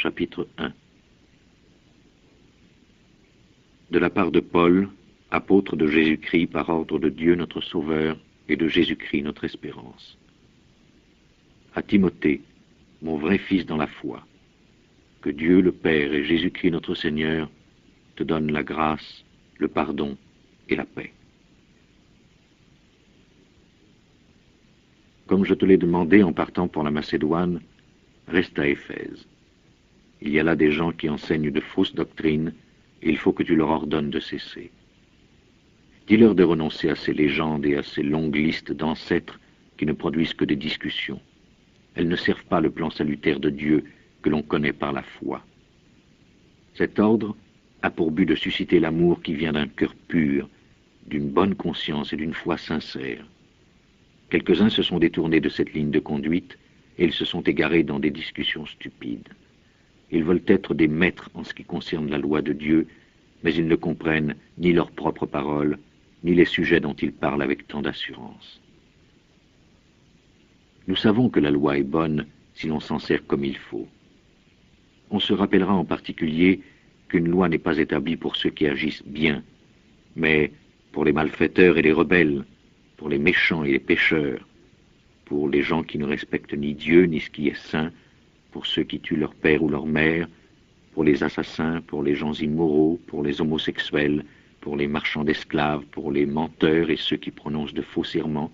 Chapitre 1. De la part de Paul, apôtre de Jésus-Christ par ordre de Dieu notre Sauveur et de Jésus-Christ notre espérance. À Timothée, mon vrai fils dans la foi, que Dieu le Père et Jésus-Christ notre Seigneur te donnent la grâce, le pardon et la paix. Comme je te l'ai demandé en partant pour la Macédoine, reste à Éphèse. Il y a là des gens qui enseignent de fausses doctrines, et il faut que tu leur ordonnes de cesser. Dis-leur de renoncer à ces légendes et à ces longues listes d'ancêtres qui ne produisent que des discussions. Elles ne servent pas le plan salutaire de Dieu que l'on connaît par la foi. Cet ordre a pour but de susciter l'amour qui vient d'un cœur pur, d'une bonne conscience et d'une foi sincère. Quelques-uns se sont détournés de cette ligne de conduite et ils se sont égarés dans des discussions stupides. Ils veulent être des maîtres en ce qui concerne la loi de Dieu, mais ils ne comprennent ni leurs propres paroles, ni les sujets dont ils parlent avec tant d'assurance. Nous savons que la loi est bonne si l'on s'en sert comme il faut. On se rappellera en particulier qu'une loi n'est pas établie pour ceux qui agissent bien, mais pour les malfaiteurs et les rebelles, pour les méchants et les pécheurs, pour les gens qui ne respectent ni Dieu ni ce qui est saint, pour ceux qui tuent leur père ou leur mère, pour les assassins, pour les gens immoraux, pour les homosexuels, pour les marchands d'esclaves, pour les menteurs et ceux qui prononcent de faux serments,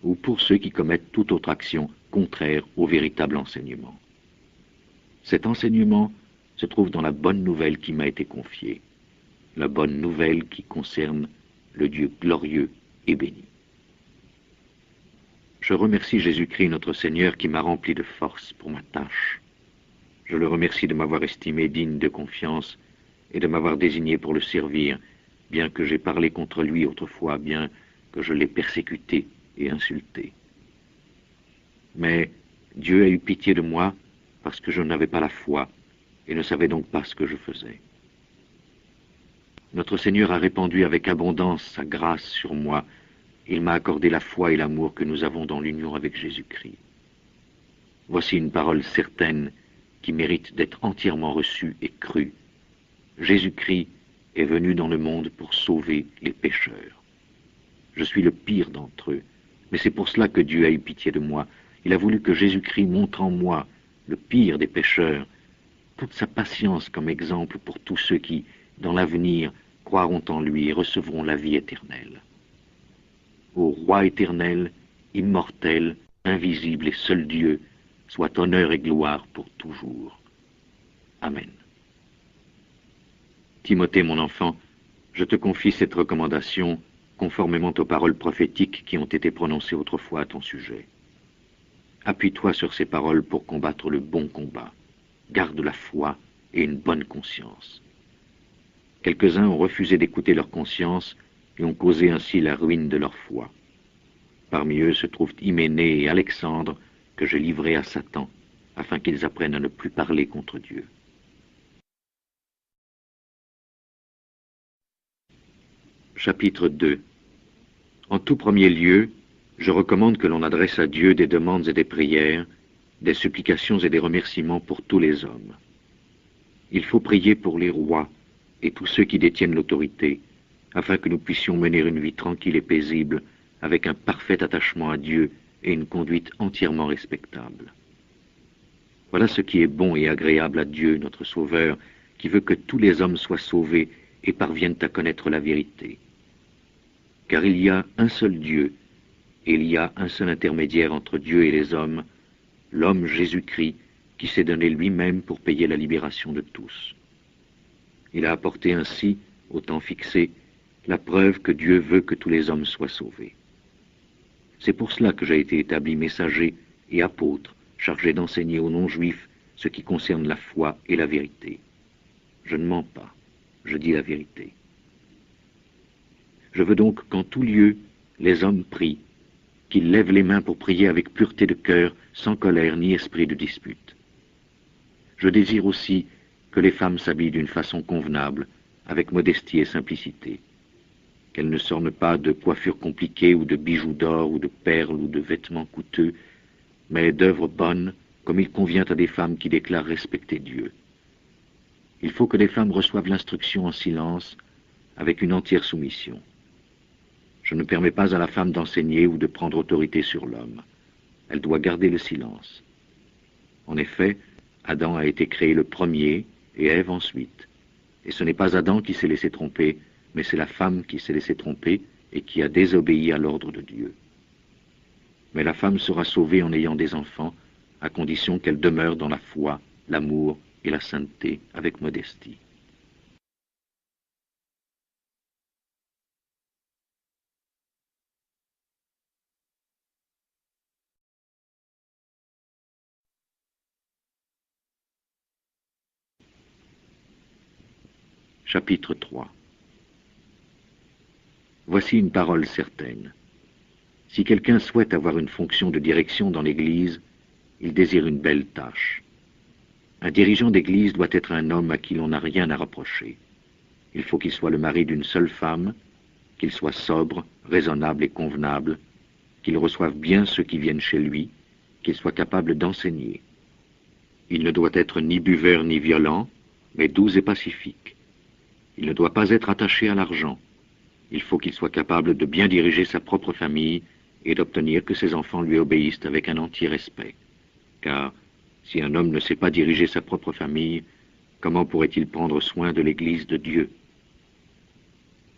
ou pour ceux qui commettent toute autre action contraire au véritable enseignement. Cet enseignement se trouve dans la bonne nouvelle qui m'a été confiée, la bonne nouvelle qui concerne le Dieu glorieux et béni. Je remercie Jésus-Christ notre Seigneur qui m'a rempli de force pour ma tâche. Je le remercie de m'avoir estimé digne de confiance et de m'avoir désigné pour le servir, bien que j'ai parlé contre lui autrefois, bien que je l'ai persécuté et insulté. Mais Dieu a eu pitié de moi parce que je n'avais pas la foi et ne savais donc pas ce que je faisais. Notre Seigneur a répandu avec abondance sa grâce sur moi. Il m'a accordé la foi et l'amour que nous avons dans l'union avec Jésus-Christ. Voici une parole certaine qui mérite d'être entièrement reçue et crue. Jésus-Christ est venu dans le monde pour sauver les pécheurs. Je suis le pire d'entre eux, mais c'est pour cela que Dieu a eu pitié de moi. Il a voulu que Jésus-Christ montre en moi, le pire des pécheurs, toute sa patience comme exemple pour tous ceux qui, dans l'avenir, croiront en lui et recevront la vie éternelle. Ô Roi éternel, immortel, invisible et seul Dieu, soit honneur et gloire pour toujours. Amen. Timothée, mon enfant, je te confie cette recommandation conformément aux paroles prophétiques qui ont été prononcées autrefois à ton sujet. Appuie-toi sur ces paroles pour combattre le bon combat. Garde la foi et une bonne conscience. Quelques-uns ont refusé d'écouter leur conscience et ont causé ainsi la ruine de leur foi. Parmi eux se trouvent Hyménée et Alexandre, que j'ai livrés à Satan, afin qu'ils apprennent à ne plus parler contre Dieu. Chapitre 2. En tout premier lieu, je recommande que l'on adresse à Dieu des demandes et des prières, des supplications et des remerciements pour tous les hommes. Il faut prier pour les rois et tous ceux qui détiennent l'autorité, afin que nous puissions mener une vie tranquille et paisible, avec un parfait attachement à Dieu et une conduite entièrement respectable. Voilà ce qui est bon et agréable à Dieu, notre Sauveur, qui veut que tous les hommes soient sauvés et parviennent à connaître la vérité. Car il y a un seul Dieu, et il y a un seul intermédiaire entre Dieu et les hommes, l'homme Jésus-Christ, qui s'est donné lui-même pour payer la libération de tous. Il a apporté ainsi, au temps fixé, la preuve que Dieu veut que tous les hommes soient sauvés. C'est pour cela que j'ai été établi messager et apôtre, chargé d'enseigner aux non-juifs ce qui concerne la foi et la vérité. Je ne mens pas, je dis la vérité. Je veux donc qu'en tout lieu, les hommes prient, qu'ils lèvent les mains pour prier avec pureté de cœur, sans colère ni esprit de dispute. Je désire aussi que les femmes s'habillent d'une façon convenable, avec modestie et simplicité, qu'elles ne s'ornent pas de coiffures compliquées ou de bijoux d'or ou de perles ou de vêtements coûteux, mais d'œuvres bonnes, comme il convient à des femmes qui déclarent respecter Dieu. Il faut que les femmes reçoivent l'instruction en silence, avec une entière soumission. Je ne permets pas à la femme d'enseigner ou de prendre autorité sur l'homme. Elle doit garder le silence. En effet, Adam a été créé le premier et Ève ensuite. Et ce n'est pas Adam qui s'est laissé tromper, mais c'est la femme qui s'est laissée tromper et qui a désobéi à l'ordre de Dieu. Mais la femme sera sauvée en ayant des enfants, à condition qu'elle demeure dans la foi, l'amour et la sainteté avec modestie. Chapitre 3. Voici une parole certaine. Si quelqu'un souhaite avoir une fonction de direction dans l'Église, il désire une belle tâche. Un dirigeant d'Église doit être un homme à qui l'on n'a rien à reprocher. Il faut qu'il soit le mari d'une seule femme, qu'il soit sobre, raisonnable et convenable, qu'il reçoive bien ceux qui viennent chez lui, qu'il soit capable d'enseigner. Il ne doit être ni buveur ni violent, mais doux et pacifique. Il ne doit pas être attaché à l'argent. Il faut qu'il soit capable de bien diriger sa propre famille et d'obtenir que ses enfants lui obéissent avec un entier respect. Car si un homme ne sait pas diriger sa propre famille, comment pourrait-il prendre soin de l'Église de Dieu?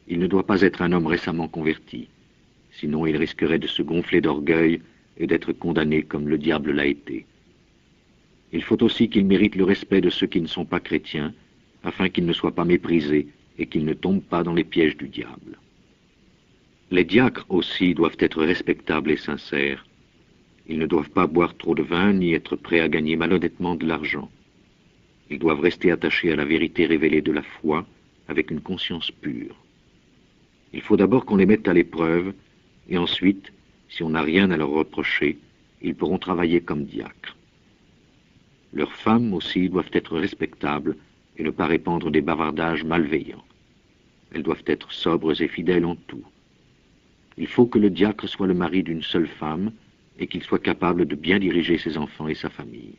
Il ne doit pas être un homme récemment converti, sinon il risquerait de se gonfler d'orgueil et d'être condamné comme le diable l'a été. Il faut aussi qu'il mérite le respect de ceux qui ne sont pas chrétiens, afin qu'il ne soit pas méprisé et qu'il ne tombe pas dans les pièges du diable. Les diacres aussi doivent être respectables et sincères. Ils ne doivent pas boire trop de vin ni être prêts à gagner malhonnêtement de l'argent. Ils doivent rester attachés à la vérité révélée de la foi avec une conscience pure. Il faut d'abord qu'on les mette à l'épreuve et ensuite, si on n'a rien à leur reprocher, ils pourront travailler comme diacres. Leurs femmes aussi doivent être respectables et ne pas répandre des bavardages malveillants. Elles doivent être sobres et fidèles en tout. Il faut que le diacre soit le mari d'une seule femme et qu'il soit capable de bien diriger ses enfants et sa famille.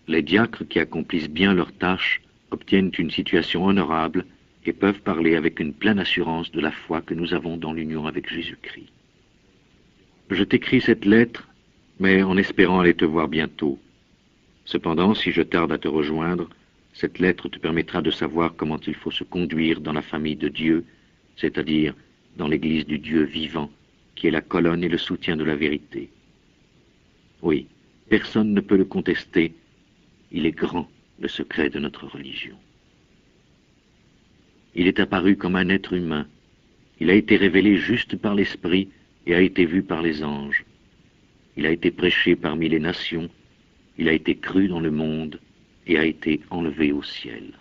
Les diacres qui accomplissent bien leurs tâches obtiennent une situation honorable et peuvent parler avec une pleine assurance de la foi que nous avons dans l'union avec Jésus-Christ. Je t'écris cette lettre, mais en espérant aller te voir bientôt. Cependant, si je tarde à te rejoindre, cette lettre te permettra de savoir comment il faut se conduire dans la famille de Dieu, c'est-à-dire dans l'Église du Dieu vivant, qui est la colonne et le soutien de la vérité. Oui, personne ne peut le contester. Il est grand, le secret de notre religion. Il est apparu comme un être humain. Il a été révélé juste par l'Esprit et a été vu par les anges. Il a été prêché parmi les nations. Il a été cru dans le monde et a été enlevé au ciel.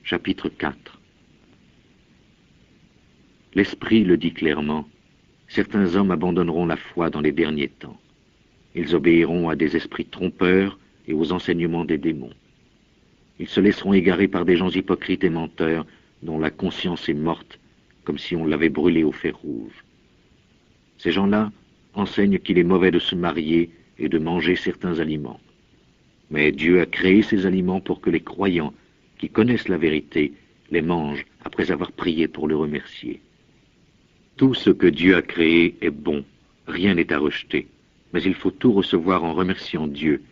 Chapitre 4. L'Esprit le dit clairement, certains hommes abandonneront la foi dans les derniers temps. Ils obéiront à des esprits trompeurs et aux enseignements des démons. Ils se laisseront égarer par des gens hypocrites et menteurs dont la conscience est morte, comme si on l'avait brûlée au fer rouge. Ces gens-là enseignent qu'il est mauvais de se marier et de manger certains aliments. Mais Dieu a créé ces aliments pour que les croyants qui connaissent la vérité les mangent après avoir prié pour le remercier. Tout ce que Dieu a créé est bon, rien n'est à rejeter, mais il faut tout recevoir en remerciant Dieu,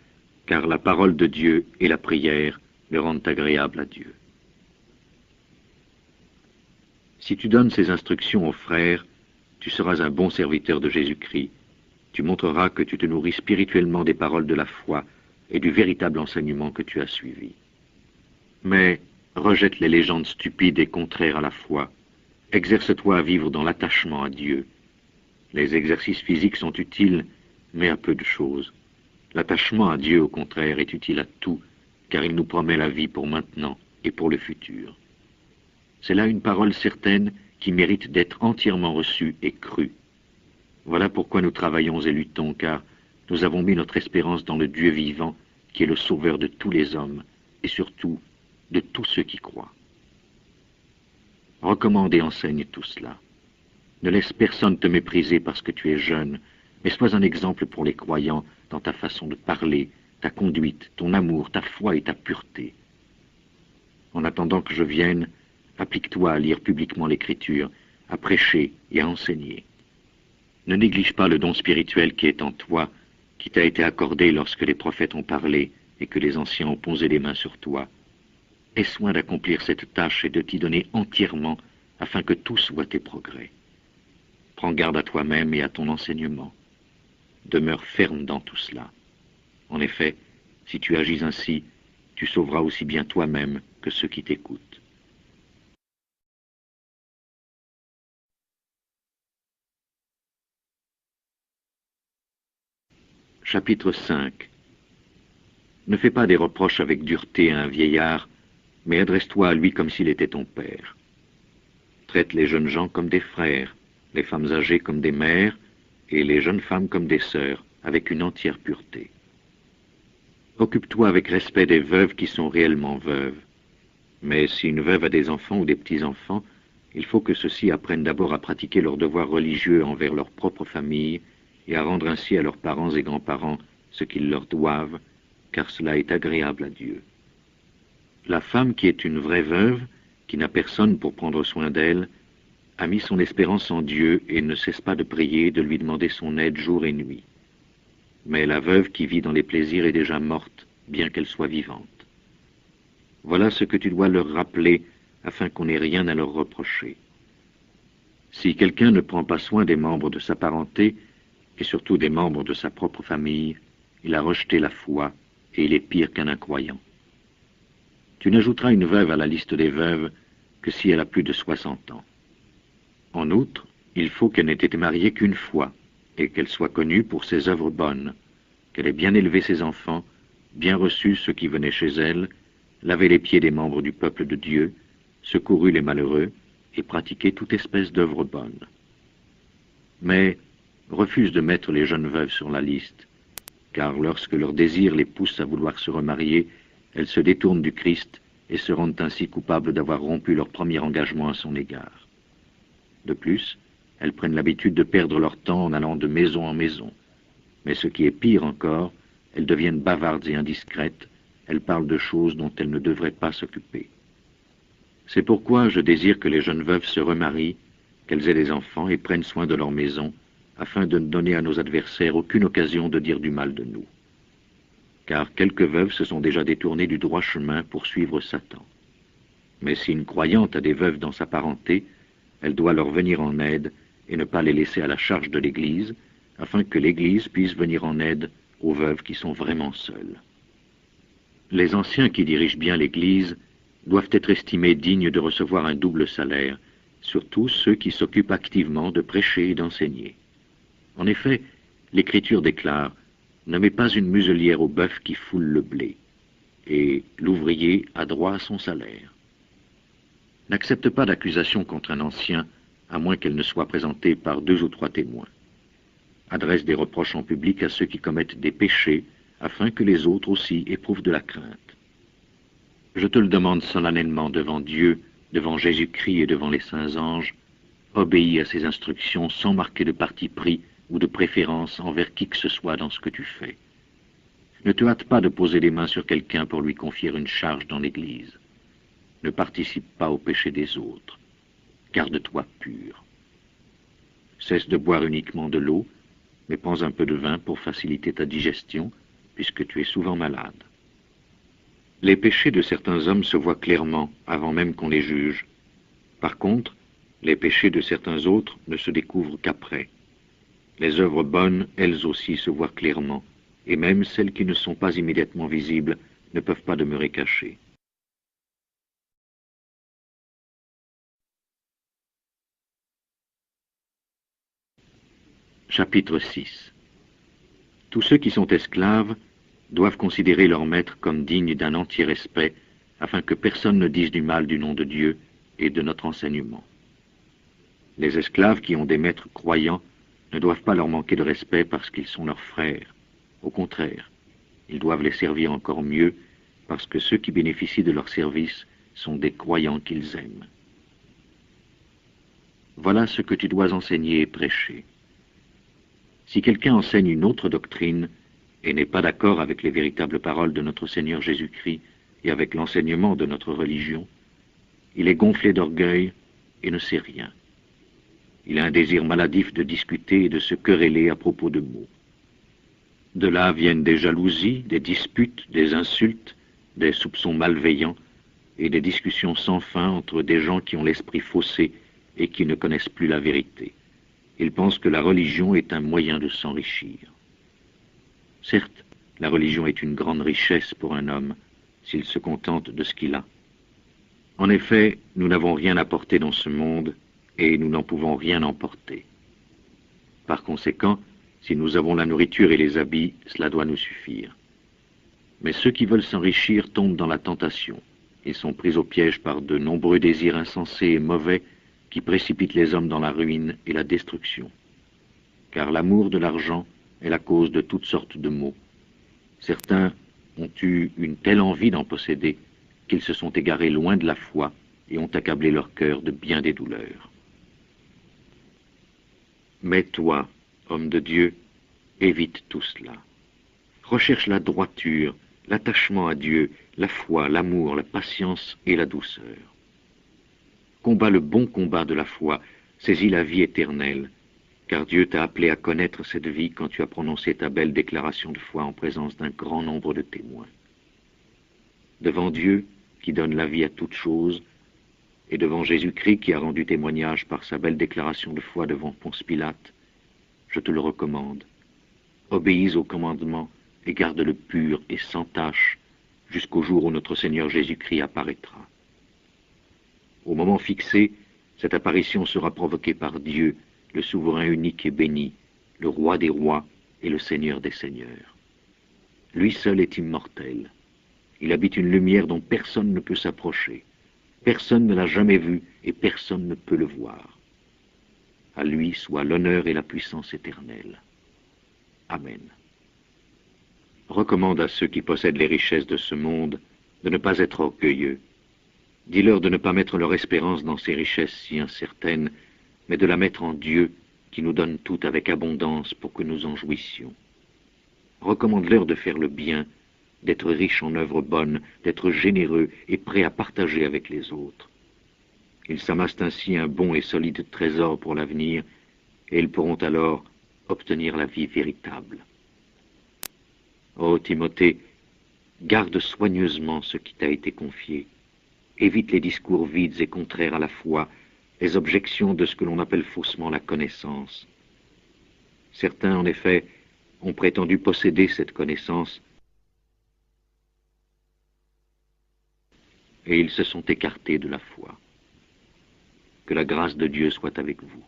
car la parole de Dieu et la prière le rendent agréable à Dieu. Si tu donnes ces instructions aux frères, tu seras un bon serviteur de Jésus-Christ. Tu montreras que tu te nourris spirituellement des paroles de la foi et du véritable enseignement que tu as suivi. Mais rejette les légendes stupides et contraires à la foi. Exerce-toi à vivre dans l'attachement à Dieu. Les exercices physiques sont utiles, mais à peu de choses. L'attachement à Dieu, au contraire, est utile à tout, car il nous promet la vie pour maintenant et pour le futur. C'est là une parole certaine qui mérite d'être entièrement reçue et crue. Voilà pourquoi nous travaillons et luttons, car nous avons mis notre espérance dans le Dieu vivant, qui est le sauveur de tous les hommes, et surtout de tous ceux qui croient. Recommande et enseigne tout cela. Ne laisse personne te mépriser parce que tu es jeune, mais sois un exemple pour les croyants dans ta façon de parler, ta conduite, ton amour, ta foi et ta pureté. En attendant que je vienne, applique-toi à lire publiquement l'Écriture, à prêcher et à enseigner. Ne néglige pas le don spirituel qui est en toi, qui t'a été accordé lorsque les prophètes ont parlé et que les anciens ont posé les mains sur toi. Aie soin d'accomplir cette tâche et de t'y donner entièrement afin que tous voient tes progrès. Prends garde à toi-même et à ton enseignement. Demeure ferme dans tout cela. En effet, si tu agis ainsi, tu sauveras aussi bien toi-même que ceux qui t'écoutent. Chapitre 5. Ne fais pas des reproches avec dureté à un vieillard, mais adresse-toi à lui comme s'il était ton père. Traite les jeunes gens comme des frères, les femmes âgées comme des mères, et les jeunes femmes comme des sœurs, avec une entière pureté. Occupe-toi avec respect des veuves qui sont réellement veuves. Mais si une veuve a des enfants ou des petits-enfants, il faut que ceux-ci apprennent d'abord à pratiquer leurs devoirs religieux envers leur propre famille et à rendre ainsi à leurs parents et grands-parents ce qu'ils leur doivent, car cela est agréable à Dieu. La femme qui est une vraie veuve, qui n'a personne pour prendre soin d'elle, a mis son espérance en Dieu et ne cesse pas de prier, de lui demander son aide jour et nuit. Mais la veuve qui vit dans les plaisirs est déjà morte, bien qu'elle soit vivante. Voilà ce que tu dois leur rappeler, afin qu'on n'ait rien à leur reprocher. Si quelqu'un ne prend pas soin des membres de sa parenté, et surtout des membres de sa propre famille, il a rejeté la foi, et il est pire qu'un incroyant. Tu n'ajouteras une veuve à la liste des veuves que si elle a plus de 60 ans. En outre, il faut qu'elle n'ait été mariée qu'une fois, et qu'elle soit connue pour ses œuvres bonnes, qu'elle ait bien élevé ses enfants, bien reçu ceux qui venaient chez elle, lavé les pieds des membres du peuple de Dieu, secouru les malheureux, et pratiqué toute espèce d'œuvres bonnes. Mais refuse de mettre les jeunes veuves sur la liste, car lorsque leur désir les pousse à vouloir se remarier, elles se détournent du Christ et se rendent ainsi coupables d'avoir rompu leur premier engagement à son égard. De plus, elles prennent l'habitude de perdre leur temps en allant de maison en maison. Mais ce qui est pire encore, elles deviennent bavardes et indiscrètes, elles parlent de choses dont elles ne devraient pas s'occuper. C'est pourquoi je désire que les jeunes veuves se remarient, qu'elles aient des enfants et prennent soin de leur maison, afin de ne donner à nos adversaires aucune occasion de dire du mal de nous. Car quelques veuves se sont déjà détournées du droit chemin pour suivre Satan. Mais si une croyante a des veuves dans sa parenté, elle doit leur venir en aide et ne pas les laisser à la charge de l'Église, afin que l'Église puisse venir en aide aux veuves qui sont vraiment seules. Les anciens qui dirigent bien l'Église doivent être estimés dignes de recevoir un double salaire, surtout ceux qui s'occupent activement de prêcher et d'enseigner. En effet, l'Écriture déclare « Ne mets pas une muselière au bœuf qui foule le blé », et l'ouvrier a droit à son salaire. N'accepte pas d'accusation contre un ancien, à moins qu'elle ne soit présentée par 2 ou 3 témoins. Adresse des reproches en public à ceux qui commettent des péchés, afin que les autres aussi éprouvent de la crainte. Je te le demande solennellement devant Dieu, devant Jésus-Christ et devant les saints anges, obéis à ces instructions sans marquer de parti pris ou de préférence envers qui que ce soit dans ce que tu fais. Ne te hâte pas de poser les mains sur quelqu'un pour lui confier une charge dans l'Église. Ne participe pas au péché des autres. Garde-toi pur. Cesse de boire uniquement de l'eau, mais prends un peu de vin pour faciliter ta digestion, puisque tu es souvent malade. Les péchés de certains hommes se voient clairement avant même qu'on les juge. Par contre, les péchés de certains autres ne se découvrent qu'après. Les œuvres bonnes, elles aussi, se voient clairement, et même celles qui ne sont pas immédiatement visibles ne peuvent pas demeurer cachées. Chapitre 6. Tous ceux qui sont esclaves doivent considérer leur maître comme digne d'un entier respect, afin que personne ne dise du mal du nom de Dieu et de notre enseignement. Les esclaves qui ont des maîtres croyants ne doivent pas leur manquer de respect parce qu'ils sont leurs frères. Au contraire, ils doivent les servir encore mieux parce que ceux qui bénéficient de leur service sont des croyants qu'ils aiment. Voilà ce que tu dois enseigner et prêcher. Si quelqu'un enseigne une autre doctrine et n'est pas d'accord avec les véritables paroles de notre Seigneur Jésus-Christ et avec l'enseignement de notre religion, il est gonflé d'orgueil et ne sait rien. Il a un désir maladif de discuter et de se quereller à propos de mots. De là viennent des jalousies, des disputes, des insultes, des soupçons malveillants et des discussions sans fin entre des gens qui ont l'esprit faussé et qui ne connaissent plus la vérité. Ils pensent que la religion est un moyen de s'enrichir. Certes, la religion est une grande richesse pour un homme s'il se contente de ce qu'il a. En effet, nous n'avons rien à porter dans ce monde et nous n'en pouvons rien emporter. Par conséquent, si nous avons la nourriture et les habits, cela doit nous suffire. Mais ceux qui veulent s'enrichir tombent dans la tentation. Ils sont pris au piège par de nombreux désirs insensés et mauvais qui précipitent les hommes dans la ruine et la destruction. Car l'amour de l'argent est la cause de toutes sortes de maux. Certains ont eu une telle envie d'en posséder qu'ils se sont égarés loin de la foi et ont accablé leur cœur de bien des douleurs. Mais toi, homme de Dieu, évite tout cela. Recherche la droiture, l'attachement à Dieu, la foi, l'amour, la patience et la douceur. Combat le bon combat de la foi, saisis la vie éternelle, car Dieu t'a appelé à connaître cette vie quand tu as prononcé ta belle déclaration de foi en présence d'un grand nombre de témoins. Devant Dieu, qui donne la vie à toutes choses, et devant Jésus-Christ qui a rendu témoignage par sa belle déclaration de foi devant Ponce Pilate, je te le recommande. Obéis au commandement et garde-le pur et sans tache jusqu'au jour où notre Seigneur Jésus-Christ apparaîtra. Au moment fixé, cette apparition sera provoquée par Dieu, le souverain unique et béni, le roi des rois et le Seigneur des seigneurs. Lui seul est immortel. Il habite une lumière dont personne ne peut s'approcher. Personne ne l'a jamais vu et personne ne peut le voir. À lui soit l'honneur et la puissance éternelle. Amen. Recommande à ceux qui possèdent les richesses de ce monde de ne pas être orgueilleux. Dis-leur de ne pas mettre leur espérance dans ces richesses si incertaines, mais de la mettre en Dieu qui nous donne tout avec abondance pour que nous en jouissions. Recommande-leur de faire le bien, d'être riches en œuvres bonnes, d'être généreux et prêts à partager avec les autres. Ils s'amassent ainsi un bon et solide trésor pour l'avenir, et ils pourront alors obtenir la vie véritable. Ô Timothée, garde soigneusement ce qui t'a été confié. Évite les discours vides et contraires à la foi, les objections de ce que l'on appelle faussement la connaissance. Certains, en effet, ont prétendu posséder cette connaissance, et ils se sont écartés de la foi. Que la grâce de Dieu soit avec vous.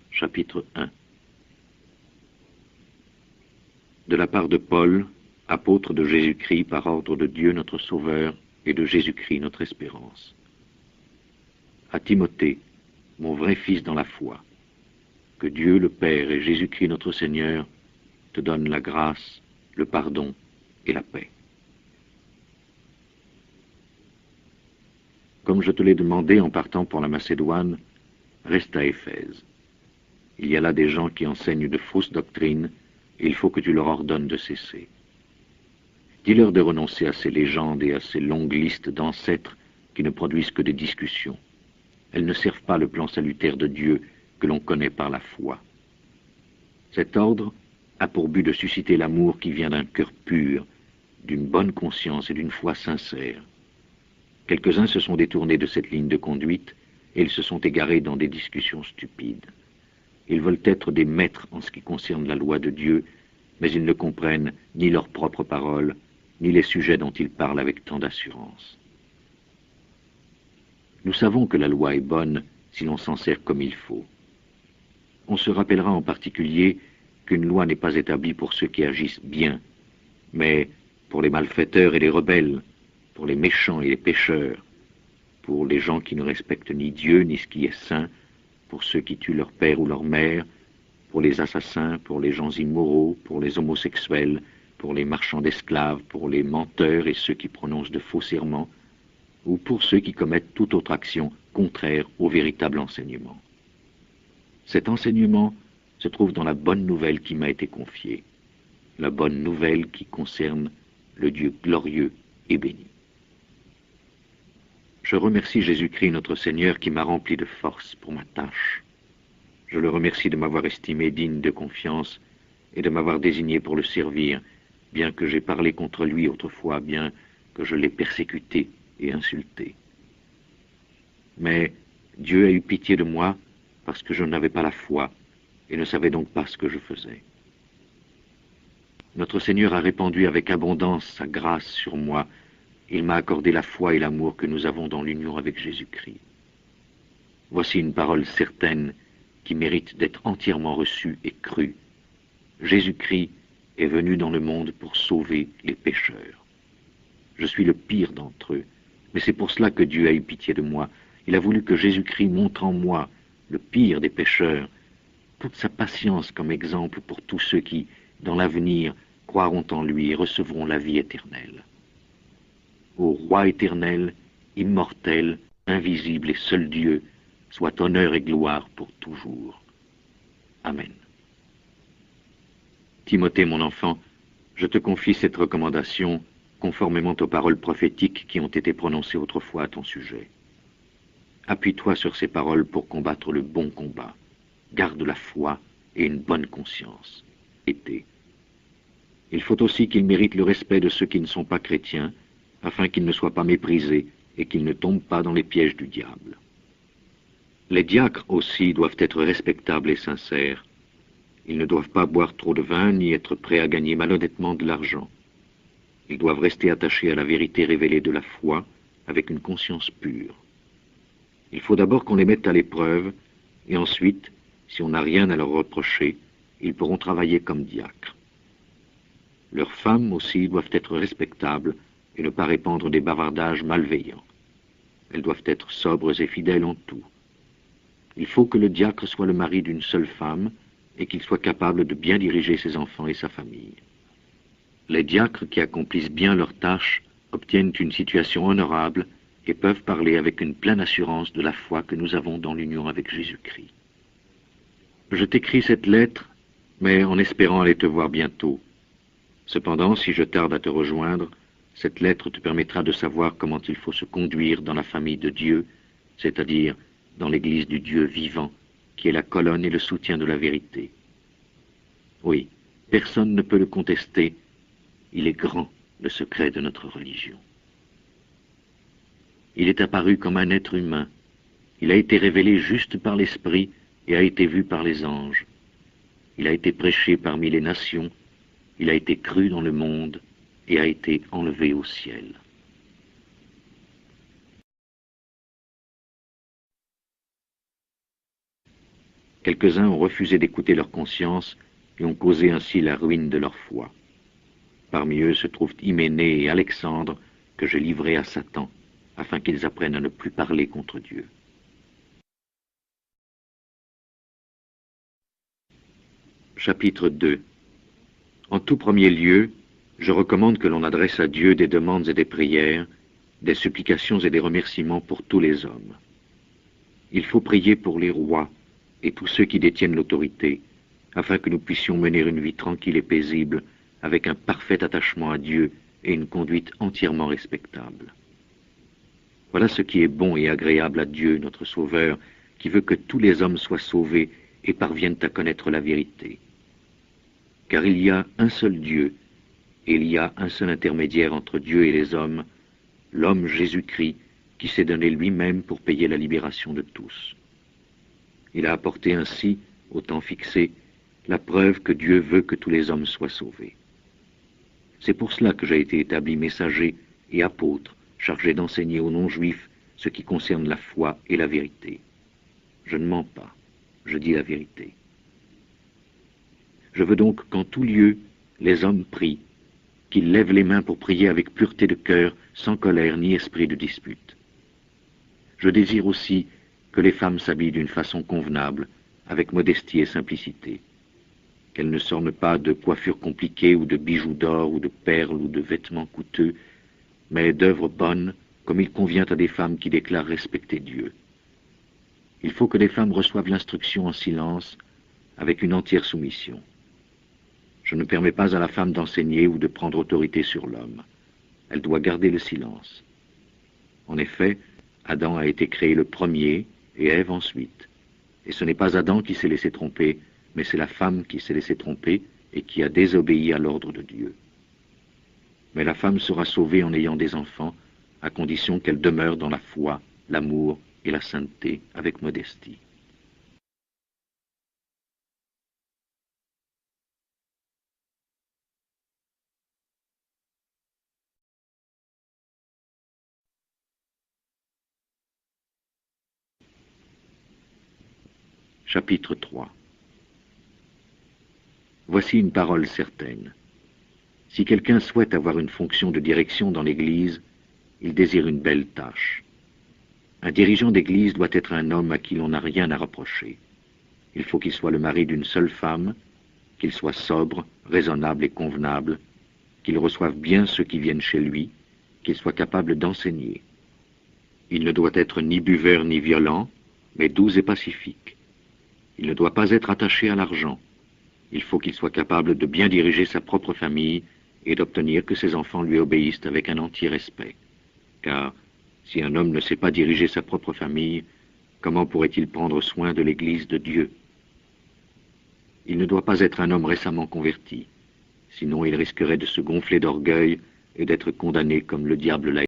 Chapitre 1. De la part de Paul, apôtre de Jésus-Christ par ordre de Dieu notre Sauveur et de Jésus-Christ notre espérance. À Timothée, mon vrai fils dans la foi, que Dieu le Père et Jésus-Christ notre Seigneur te donnent la grâce, le pardon et la paix. Comme je te l'ai demandé en partant pour la Macédoine, reste à Éphèse. Il y a là des gens qui enseignent de fausses doctrines, et il faut que tu leur ordonnes de cesser. Dis-leur de renoncer à ces légendes et à ces longues listes d'ancêtres qui ne produisent que des discussions. Elles ne servent pas le plan salutaire de Dieu que l'on connaît par la foi. Cet ordre a pour but de susciter l'amour qui vient d'un cœur pur, d'une bonne conscience et d'une foi sincère. Quelques-uns se sont détournés de cette ligne de conduite et ils se sont égarés dans des discussions stupides. Ils veulent être des maîtres en ce qui concerne la loi de Dieu, mais ils ne comprennent ni leurs propres paroles, ni les sujets dont ils parlent avec tant d'assurance. Nous savons que la loi est bonne si l'on s'en sert comme il faut. On se rappellera en particulier qu'une loi n'est pas établie pour ceux qui agissent bien, mais pour les malfaiteurs et les rebelles, pour les méchants et les pécheurs, pour les gens qui ne respectent ni Dieu ni ce qui est saint, pour ceux qui tuent leur père ou leur mère, pour les assassins, pour les gens immoraux, pour les homosexuels, pour les marchands d'esclaves, pour les menteurs et ceux qui prononcent de faux serments, ou pour ceux qui commettent toute autre action contraire au véritable enseignement. Cet enseignement se trouve dans la bonne nouvelle qui m'a été confiée, la bonne nouvelle qui concerne le Dieu glorieux et béni. Je remercie Jésus-Christ notre Seigneur qui m'a rempli de force pour ma tâche. Je le remercie de m'avoir estimé digne de confiance et de m'avoir désigné pour le servir, bien que j'ai parlé contre lui autrefois, bien que je l'ai persécuté et insulté. Mais Dieu a eu pitié de moi parce que je n'avais pas la foi et ne savais donc pas ce que je faisais. Notre Seigneur a répandu avec abondance sa grâce sur moi. Il m'a accordé la foi et l'amour que nous avons dans l'union avec Jésus-Christ. Voici une parole certaine qui mérite d'être entièrement reçue et crue. Jésus-Christ est venu dans le monde pour sauver les pécheurs. Je suis le pire d'entre eux, mais c'est pour cela que Dieu a eu pitié de moi. Il a voulu que Jésus-Christ montre en moi, le pire des pécheurs, toute sa patience comme exemple pour tous ceux qui, dans l'avenir, croiront en lui et recevront la vie éternelle. Ô Roi éternel, immortel, invisible et seul Dieu, soit honneur et gloire pour toujours. Amen. Timothée, mon enfant, je te confie cette recommandation conformément aux paroles prophétiques qui ont été prononcées autrefois à ton sujet. Appuie-toi sur ces paroles pour combattre le bon combat. Garde la foi et une bonne conscience. Il faut aussi qu'ils méritent le respect de ceux qui ne sont pas chrétiens, afin qu'ils ne soient pas méprisés et qu'ils ne tombent pas dans les pièges du diable. Les diacres aussi doivent être respectables et sincères. Ils ne doivent pas boire trop de vin ni être prêts à gagner malhonnêtement de l'argent. Ils doivent rester attachés à la vérité révélée de la foi avec une conscience pure. Il faut d'abord qu'on les mette à l'épreuve et ensuite, si on n'a rien à leur reprocher, ils pourront travailler comme diacres. Leurs femmes aussi doivent être respectables et ne pas répandre des bavardages malveillants. Elles doivent être sobres et fidèles en tout. Il faut que le diacre soit le mari d'une seule femme et qu'il soit capable de bien diriger ses enfants et sa famille. Les diacres qui accomplissent bien leurs tâches obtiennent une situation honorable et peuvent parler avec une pleine assurance de la foi que nous avons dans l'union avec Jésus-Christ. Je t'écris cette lettre, mais en espérant aller te voir bientôt. Cependant, si je tarde à te rejoindre, cette lettre te permettra de savoir comment il faut se conduire dans la famille de Dieu, c'est-à-dire dans l'Église du Dieu vivant, qui est la colonne et le soutien de la vérité. Oui, personne ne peut le contester. Il est grand, le secret de notre religion. Il est apparu comme un être humain. Il a été révélé juste par l'Esprit et a été vu par les anges. Il a été prêché parmi les nations. Il a été cru dans le monde et a été enlevé au ciel. Quelques-uns ont refusé d'écouter leur conscience et ont causé ainsi la ruine de leur foi. Parmi eux se trouvent Hyménée et Alexandre, que j'ai livrés à Satan, afin qu'ils apprennent à ne plus parler contre Dieu. Chapitre 2. En tout premier lieu, je recommande que l'on adresse à Dieu des demandes et des prières, des supplications et des remerciements pour tous les hommes. Il faut prier pour les rois et tous ceux qui détiennent l'autorité, afin que nous puissions mener une vie tranquille et paisible, avec un parfait attachement à Dieu et une conduite entièrement respectable. Voilà ce qui est bon et agréable à Dieu, notre Sauveur, qui veut que tous les hommes soient sauvés et parviennent à connaître la vérité. Car il y a un seul Dieu, et il y a un seul intermédiaire entre Dieu et les hommes, l'homme Jésus-Christ, qui s'est donné lui-même pour payer la libération de tous. Il a apporté ainsi, au temps fixé, la preuve que Dieu veut que tous les hommes soient sauvés. C'est pour cela que j'ai été établi messager et apôtre, chargé d'enseigner aux non-juifs ce qui concerne la foi et la vérité. Je ne mens pas, je dis la vérité. Je veux donc qu'en tout lieu, les hommes prient, qu'ils lèvent les mains pour prier avec pureté de cœur, sans colère ni esprit de dispute. Je désire aussi que les femmes s'habillent d'une façon convenable, avec modestie et simplicité, qu'elle ne s'orne pas de coiffures compliquées ou de bijoux d'or ou de perles ou de vêtements coûteux, mais d'œuvres bonnes, comme il convient à des femmes qui déclarent respecter Dieu. Il faut que les femmes reçoivent l'instruction en silence, avec une entière soumission. Je ne permets pas à la femme d'enseigner ou de prendre autorité sur l'homme. Elle doit garder le silence. En effet, Adam a été créé le premier et Ève ensuite. Et ce n'est pas Adam qui s'est laissé tromper, mais c'est la femme qui s'est laissée tromper et qui a désobéi à l'ordre de Dieu. Mais la femme sera sauvée en ayant des enfants, à condition qu'elle demeure dans la foi, l'amour et la sainteté avec modestie. Chapitre 3. Voici une parole certaine. Si quelqu'un souhaite avoir une fonction de direction dans l'Église, il désire une belle tâche. Un dirigeant d'Église doit être un homme à qui l'on n'a rien à reprocher. Il faut qu'il soit le mari d'une seule femme, qu'il soit sobre, raisonnable et convenable, qu'il reçoive bien ceux qui viennent chez lui, qu'il soit capable d'enseigner. Il ne doit être ni buveur ni violent, mais doux et pacifique. Il ne doit pas être attaché à l'argent. Il faut qu'il soit capable de bien diriger sa propre famille et d'obtenir que ses enfants lui obéissent avec un entier respect. Car si un homme ne sait pas diriger sa propre famille, comment pourrait-il prendre soin de l'Église de Dieu? Il ne doit pas être un homme récemment converti, sinon il risquerait de se gonfler d'orgueil et d'être condamné comme le diable l'a